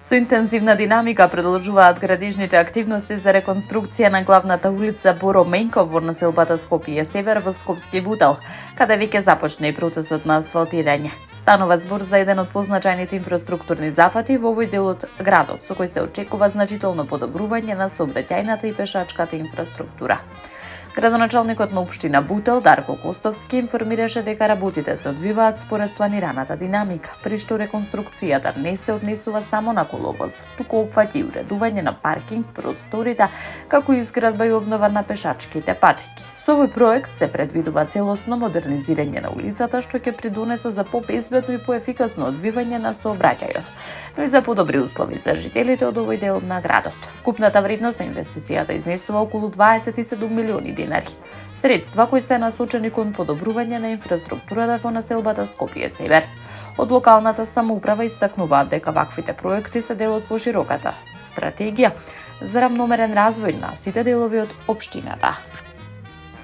Со интензивна динамика продолжуваат градежните активности за реконструкција на главната улица Боро Менков во населбата Скопје Север во Скопски Бутел, каде веќе започна и процесот на асфалтирање. Станува збор за еден од позначајните инфраструктурни зафати во овој дел од градот, со кој се очекува значително подобрување на сообраќајната и пешачката инфраструктура. Градоначалникот на општина Бутел, Дарко Костовски, информираше дека работите се одвиваат според планираната динамика, при што реконструкцијата не се однесува само на коловоз, туку опфаќа и уредување на паркинг просторите, како и изградба и обнова на пешачките патеки. Со овој проект се предвидува целосно модернизирање на улицата, што ќе придонесе за побезбедно и поефикасно одвивање на сообраќајот, но и за подобри услови за жителите од овој дел на градот. Вкупната вредност на инвестицијата изнесува околу 27 милиони динари. Средства кои се насочени кон подобрување на инфраструктурата во населбата Скопје Север. Од локалната самоуправа истакнуваат дека ваквите проекти се дел од пошироката стратегија за рамномерен развој на сите делови од општината.